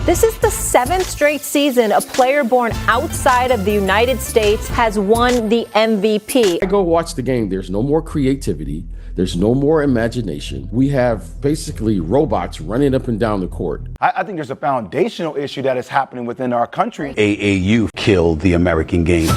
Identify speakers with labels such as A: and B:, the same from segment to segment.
A: This is the 7th straight season a player born outside of the United States has won the MVP.
B: I go watch the game. There's no more creativity. There's no more imagination. We have basically robots running up and down the court.
C: I think there's a foundational issue that is happening within our country.
D: AAU killed the American game.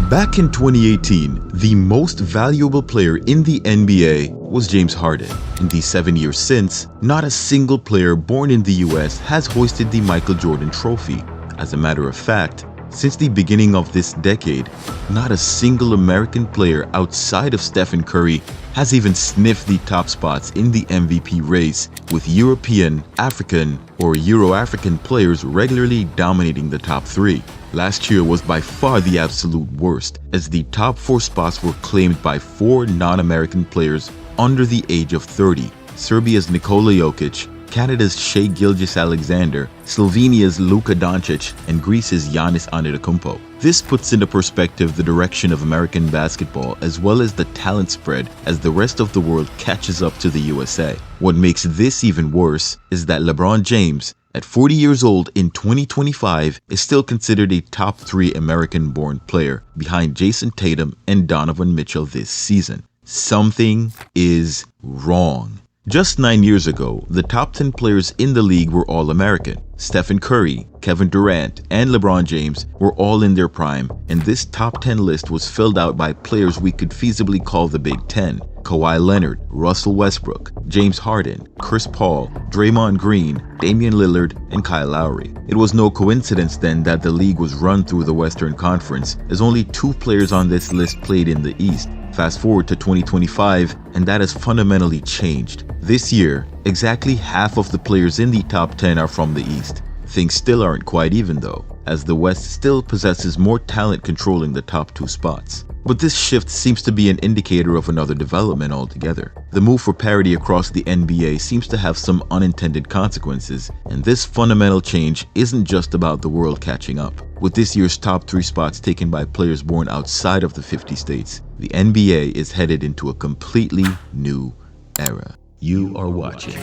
E: Back in 2018, the most valuable player in the NBA was James Harden. In the 7 years since, not a single player born in the US has hoisted the Michael Jordan Trophy. As a matter of fact, since the beginning of this decade, not a single American player outside of Stephen Curry has even sniffed the top spots in the MVP race, with European, African, or Euro-African players regularly dominating the top 3. Last year was by far the absolute worst, as the top 4 spots were claimed by 4 non-American players under the age of 30. Serbia's Nikola Jokic, Canada's Shai Gilgeous-Alexander, Slovenia's Luka Doncic, and Greece's Giannis Antetokounmpo. This puts into perspective the direction of American basketball as well as the talent spread as the rest of the world catches up to the USA. What makes this even worse is that LeBron James, at 40 years old in 2025, is still considered a top 3 American-born player behind Jason Tatum and Donovan Mitchell this season. Something is wrong. Just 9 years ago, the top 10 players in the league were all American. Stephen Curry, Kevin Durant, and LeBron James were all in their prime, and this top 10 list was filled out by players we could feasibly call the Big Ten. Kawhi Leonard, Russell Westbrook, James Harden, Chris Paul, Draymond Green, Damian Lillard, and Kyle Lowry. It was no coincidence then that the league was run through the Western Conference, as only 2 players on this list played in the East. Fast forward to 2025, and that has fundamentally changed. This year, exactly half of the players in the top 10 are from the East. Things still aren't quite even though, as the West still possesses more talent controlling the top 2 spots. But this shift seems to be an indicator of another development altogether. The move for parity across the NBA seems to have some unintended consequences, and this fundamental change isn't just about the world catching up. With this year's top 3 spots taken by players born outside of the 50 states, the NBA is headed into a completely new era. You are watching.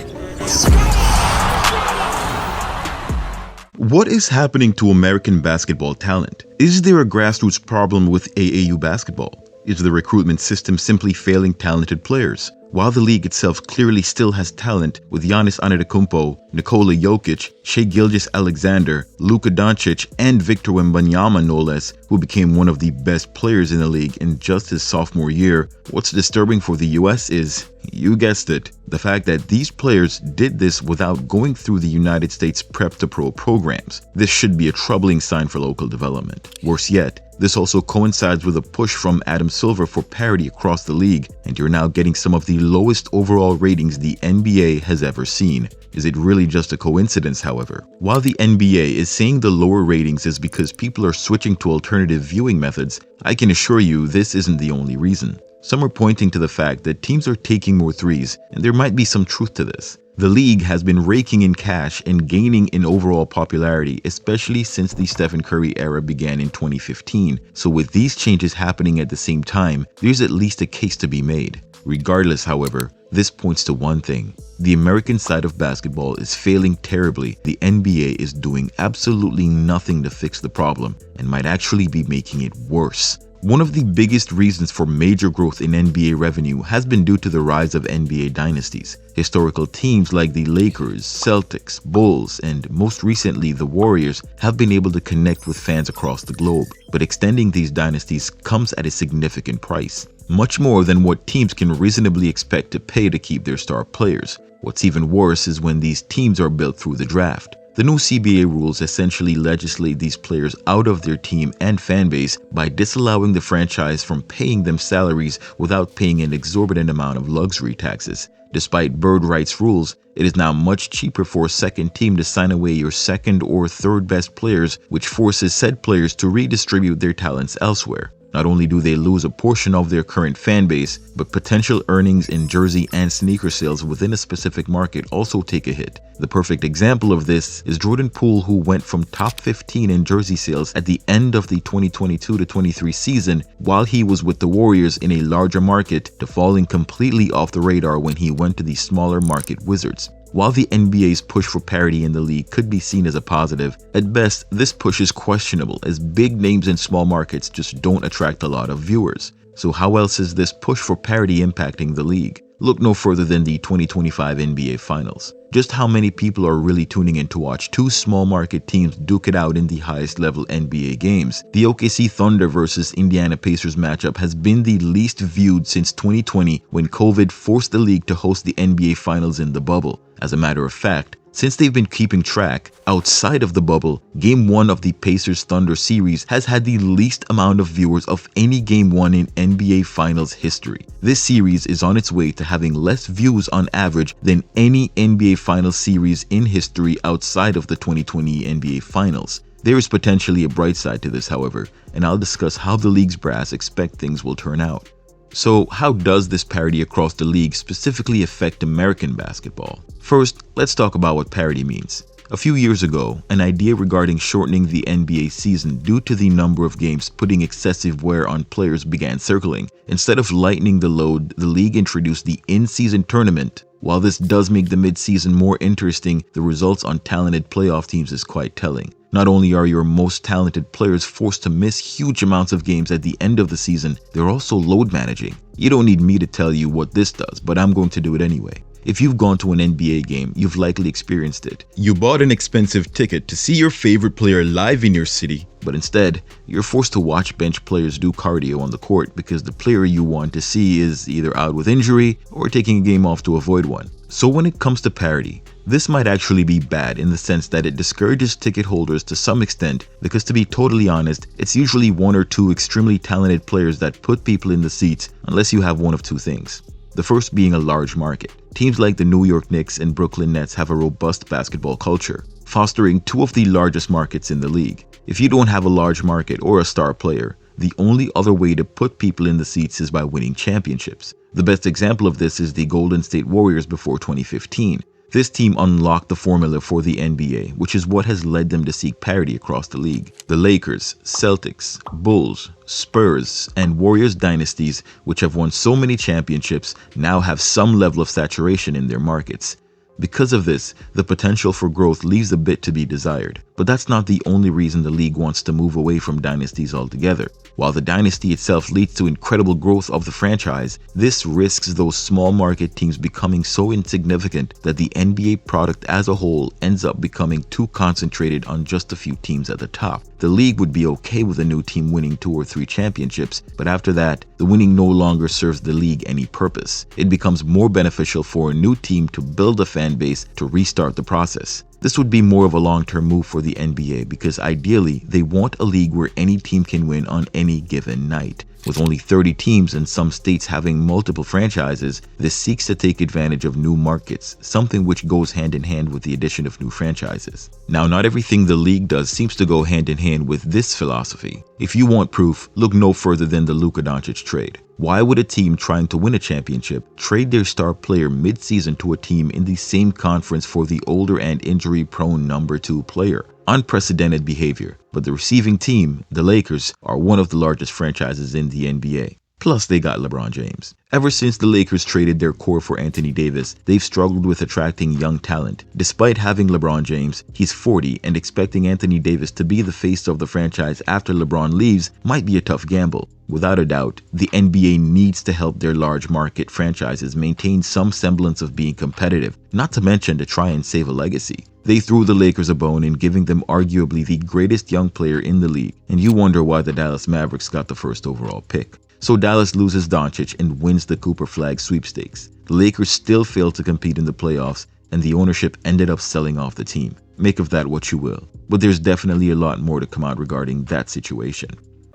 E: What is happening to American basketball talent? Is there a grassroots problem with AAU basketball? Is the recruitment system simply failing talented players? While the league itself clearly still has talent, with Giannis Antetokounmpo, Nikola Jokic, Shai Gilgeous-Alexander, Luka Doncic, and Victor Wembanyama no less, who became one of the best players in the league in just his sophomore year, what's disturbing for the US is, you guessed it, the fact that these players did this without going through the United States Prep to Pro programs. This should be a troubling sign for local development. Worse yet, this also coincides with a push from Adam Silver for parity across the league, and you're now getting some of the lowest overall ratings the NBA has ever seen. Is it really just a coincidence, however? While the NBA is saying the lower ratings is because people are switching to alternative viewing methods, I can assure you this isn't the only reason. Some are pointing to the fact that teams are taking more threes, and there might be some truth to this. The league has been raking in cash and gaining in overall popularity, especially since the Stephen Curry era began in 2015. So with these changes happening at the same time, there's at least a case to be made. Regardless, however, this points to one thing. The American side of basketball is failing terribly. The NBA is doing absolutely nothing to fix the problem and might actually be making it worse. One of the biggest reasons for major growth in NBA revenue has been due to the rise of NBA dynasties. Historical teams like the Lakers, Celtics, Bulls, and most recently the Warriors have been able to connect with fans across the globe. But extending these dynasties comes at a significant price, much more than what teams can reasonably expect to pay to keep their star players. What's even worse is when these teams are built through the draft. The new CBA rules essentially legislate these players out of their team and fan base by disallowing the franchise from paying them salaries without paying an exorbitant amount of luxury taxes. Despite bird rights rules, it is now much cheaper for a second team to sign away your second or third best players, which forces said players to redistribute their talents elsewhere. Not only do they lose a portion of their current fan base, but potential earnings in jersey and sneaker sales within a specific market also take a hit. The perfect example of this is Jordan Poole, who went from top 15 in jersey sales at the end of the 2022-23 season while he was with the Warriors in a larger market to falling completely off the radar when he went to the smaller market Wizards. While the NBA's push for parity in the league could be seen as a positive, at best, this push is questionable as big names in small markets just don't attract a lot of viewers. So how else is this push for parity impacting the league? Look no further than the 2025 NBA Finals. Just how many people are really tuning in to watch two small market teams duke it out in the highest level NBA games? The OKC Thunder versus Indiana Pacers matchup has been the least viewed since 2020 when COVID forced the league to host the NBA Finals in the bubble. As a matter of fact, since they've been keeping track, outside of the bubble, Game 1 of the Pacers-Thunder series has had the least amount of viewers of any Game 1 in NBA Finals history. This series is on its way to having less views on average than any NBA Finals series in history outside of the 2020 NBA Finals. There is potentially a bright side to this, however, and I'll discuss how the league's brass expect things will turn out. So how does this parity across the league specifically affect American basketball? First, let's talk about what parity means. A few years ago, an idea regarding shortening the NBA season due to the number of games putting excessive wear on players began circling. Instead of lightening the load, the league introduced the in-season tournament. While this does make the mid-season more interesting, the results on talented playoff teams is quite telling. Not only are your most talented players forced to miss huge amounts of games at the end of the season, they're also load managing. You don't need me to tell you what this does, but I'm going to do it anyway. If you've gone to an NBA game, you've likely experienced it. You bought an expensive ticket to see your favorite player live in your city, but instead, you're forced to watch bench players do cardio on the court because the player you want to see is either out with injury or taking a game off to avoid one. So when it comes to parity, this might actually be bad in the sense that it discourages ticket holders to some extent because, to be totally honest, it's usually one or two extremely talented players that put people in the seats unless you have one of two things. The first being a large market. Teams like the New York Knicks and Brooklyn Nets have a robust basketball culture, fostering two of the largest markets in the league. If you don't have a large market or a star player, the only other way to put people in the seats is by winning championships. The best example of this is the Golden State Warriors before 2015. This team unlocked the formula for the NBA, which is what has led them to seek parity across the league. The Lakers, Celtics, Bulls, Spurs, and Warriors dynasties, which have won so many championships, now have some level of saturation in their markets. Because of this, the potential for growth leaves a bit to be desired. But that's not the only reason the league wants to move away from dynasties altogether. While the dynasty itself leads to incredible growth of the franchise, this risks those small market teams becoming so insignificant that the NBA product as a whole ends up becoming too concentrated on just a few teams at the top. The league would be okay with a new team winning 2 or 3 championships, but after that, the winning no longer serves the league any purpose. It becomes more beneficial for a new team to build a fan base to restart the process. This would be more of a long-term move for the NBA because ideally, they want a league where any team can win on any given night. With only 30 teams and some states having multiple franchises, this seeks to take advantage of new markets, something which goes hand in hand with the addition of new franchises. Now, not everything the league does seems to go hand in hand with this philosophy. If you want proof, look no further than the Luka Doncic trade. Why would a team trying to win a championship trade their star player mid-season to a team in the same conference for the older and injury-prone number 2 player? Unprecedented behavior, but the receiving team, the Lakers, are one of the largest franchises in the NBA. Plus, they got LeBron James. Ever since the Lakers traded their core for Anthony Davis, they've struggled with attracting young talent. Despite having LeBron James, he's 40, and expecting Anthony Davis to be the face of the franchise after LeBron leaves might be a tough gamble. Without a doubt, the NBA needs to help their large market franchises maintain some semblance of being competitive, not to mention to try and save a legacy. They threw the Lakers a bone in giving them arguably the greatest young player in the league, and you wonder why the Dallas Mavericks got the first overall pick. So Dallas loses Doncic and wins the Cooper Flag sweepstakes. The Lakers still failed to compete in the playoffs, and the ownership ended up selling off the team. Make of that what you will. But there's definitely a lot more to come out regarding that situation.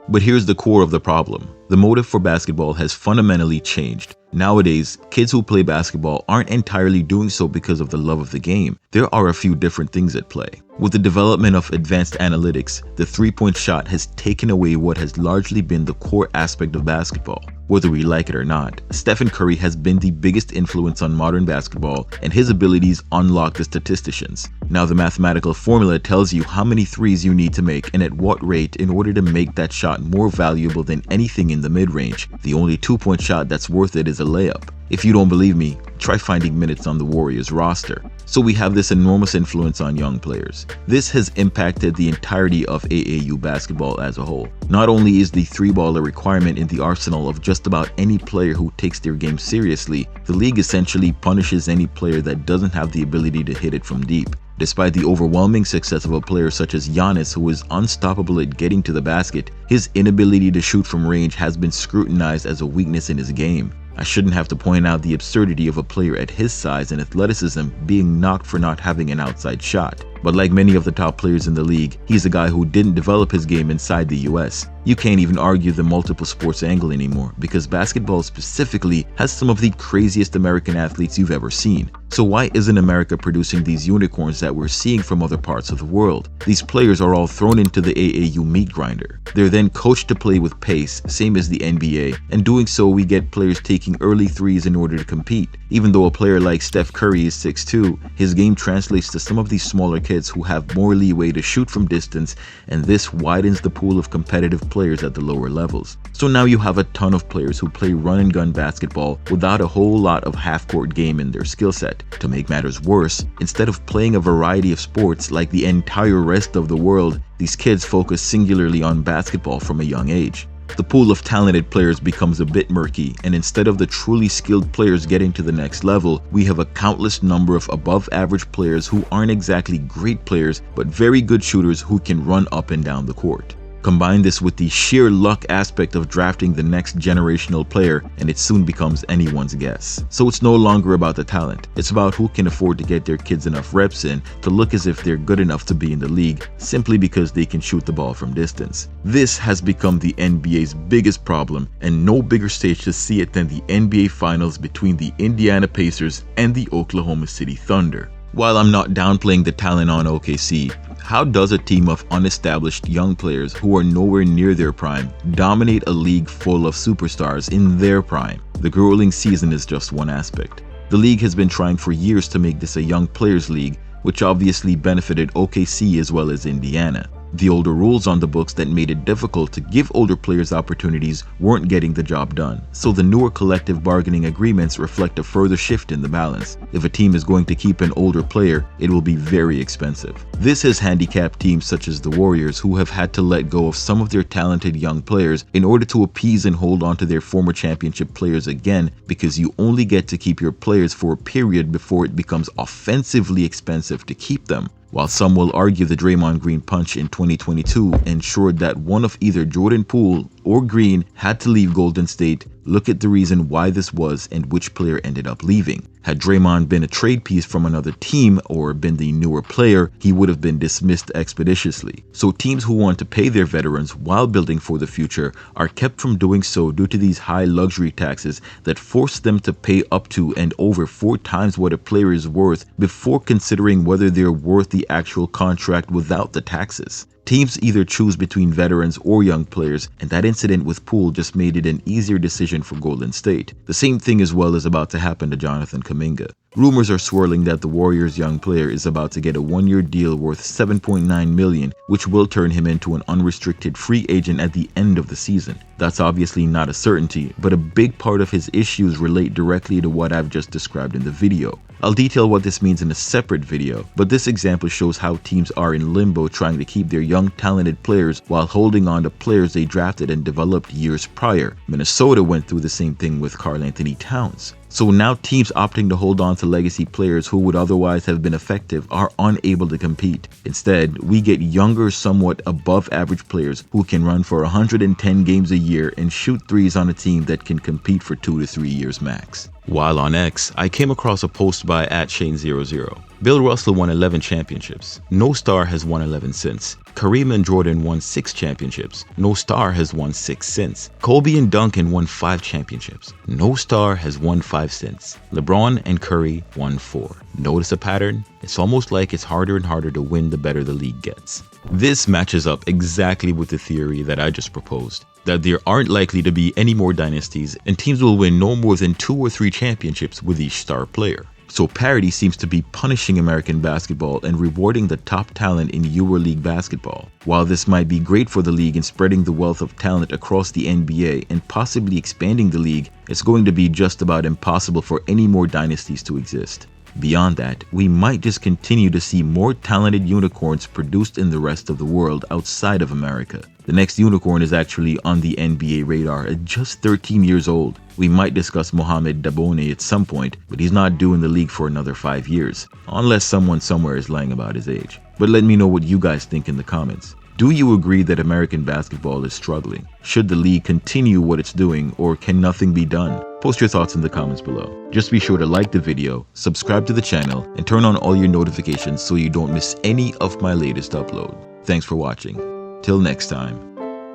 E: But here's the core of the problem. The motive for basketball has fundamentally changed. Nowadays, kids who play basketball aren't entirely doing so because of the love of the game. There are a few different things at play. With the development of advanced analytics, the three-point shot has taken away what has largely been the core aspect of basketball. Whether we like it or not, Stephen Curry has been the biggest influence on modern basketball, and his abilities unlock the statisticians. Now the mathematical formula tells you how many threes you need to make and at what rate in order to make that shot more valuable than anything in the mid-range. The only 2-point shot that's worth it is a layup. If you don't believe me, try finding minutes on the Warriors roster. So we have this enormous influence on young players. This has impacted the entirety of AAU basketball as a whole. Not only is the 3-ball a requirement in the arsenal of just about any player who takes their game seriously, the league essentially punishes any player that doesn't have the ability to hit it from deep. Despite the overwhelming success of a player such as Giannis, who is unstoppable at getting to the basket, his inability to shoot from range has been scrutinized as a weakness in his game. I shouldn't have to point out the absurdity of a player at his size and athleticism being knocked for not having an outside shot. But like many of the top players in the league, he's a guy who didn't develop his game inside the US. You can't even argue the multiple sports angle anymore, because basketball specifically has some of the craziest American athletes you've ever seen. So why isn't America producing these unicorns that we're seeing from other parts of the world? These players are all thrown into the AAU meat grinder. They're then coached to play with pace, same as the NBA, and doing so we get players taking early threes in order to compete. Even though a player like Steph Curry is 6'2", his game translates to some of these smaller kids who have more leeway to shoot from distance, and this widens the pool of competitive players at the lower levels. So now you have a ton of players who play run and gun basketball without a whole lot of half-court game in their skill set. To make matters worse, instead of playing a variety of sports like the entire rest of the world, these kids focus singularly on basketball from a young age. The pool of talented players becomes a bit murky, and instead of the truly skilled players getting to the next level, we have a countless number of above average players who aren't exactly great players, but very good shooters who can run up and down the court. Combine this with the sheer luck aspect of drafting the next generational player, and it soon becomes anyone's guess. So it's no longer about the talent, it's about who can afford to get their kids enough reps in to look as if they're good enough to be in the league, simply because they can shoot the ball from distance. This has become the NBA's biggest problem, and no bigger stage to see it than the NBA Finals between the Indiana Pacers and the Oklahoma City Thunder. While I'm not downplaying the talent on OKC, how does a team of unestablished young players who are nowhere near their prime dominate a league full of superstars in their prime? The grueling season is just one aspect. The league has been trying for years to make this a young players league, which obviously benefited OKC as well as Indiana. The older rules on the books that made it difficult to give older players opportunities weren't getting the job done, so the newer collective bargaining agreements reflect a further shift in the balance. If a team is going to keep an older player, it will be very expensive. This has handicapped teams such as the Warriors, who have had to let go of some of their talented young players in order to appease and hold on to their former championship players again, because you only get to keep your players for a period before it becomes offensively expensive to keep them. While some will argue the Draymond Green punch in 2022 ensured that one of either Jordan Poole or Green had to leave Golden State, look at the reason why this was and which player ended up leaving. Had Draymond been a trade piece from another team or been the newer player, he would have been dismissed expeditiously. So teams who want to pay their veterans while building for the future are kept from doing so due to these high luxury taxes that force them to pay up to and over 4 times what a player is worth before considering whether they're worth the actual contract without the taxes. Teams either choose between veterans or young players, and that incident with Poole just made it an easier decision for Golden State. The same thing as well is about to happen to Jonathan Kuminga. Rumors are swirling that the Warriors' young player is about to get a 1-year deal worth $7.9 million, which will turn him into an unrestricted free agent at the end of the season. That's obviously not a certainty, but a big part of his issues relate directly to what I've just described in the video. I'll detail what this means in a separate video, but this example shows how teams are in limbo trying to keep their young talented players while holding on to players they drafted and developed years prior. Minnesota went through the same thing with Karl Anthony Towns. So now teams opting to hold on to legacy players who would otherwise have been effective are unable to compete. Instead, we get younger, somewhat above average players who can run for 110 games a year and shoot threes on a team that can compete for 2 to 3 years max. While on X, I came across a post by @Shane00. Bill Russell won 11 championships. No star has won 11 since. Kareem and Jordan won 6 championships. No star has won 6 since. Kobe and Duncan won 5 championships. No star has won 5 since. LeBron and Curry won 4. Notice a pattern? It's almost like it's harder and harder to win the better the league gets. This matches up exactly with the theory that I just proposed, that there aren't likely to be any more dynasties and teams will win no more than 2 or 3 championships with each star player. So parity seems to be punishing American basketball and rewarding the top talent in EuroLeague basketball. While this might be great for the league in spreading the wealth of talent across the NBA and possibly expanding the league, it's going to be just about impossible for any more dynasties to exist. Beyond that, we might just continue to see more talented unicorns produced in the rest of the world outside of America. The next unicorn is actually on the NBA radar at just 13 years old. We might discuss Mohamed Dabone at some point, but he's not due in the league for another 5 years, unless someone somewhere is lying about his age. But let me know what you guys think in the comments. Do you agree that American basketball is struggling? Should the league continue what it's doing, or can nothing be done? Post your thoughts in the comments below. Just be sure to like the video, subscribe to the channel, and turn on all your notifications so you don't miss any of my latest upload. Thanks for watching. Till next time.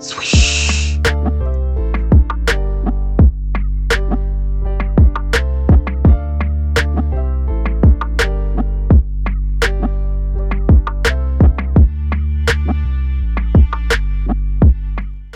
E: Swish!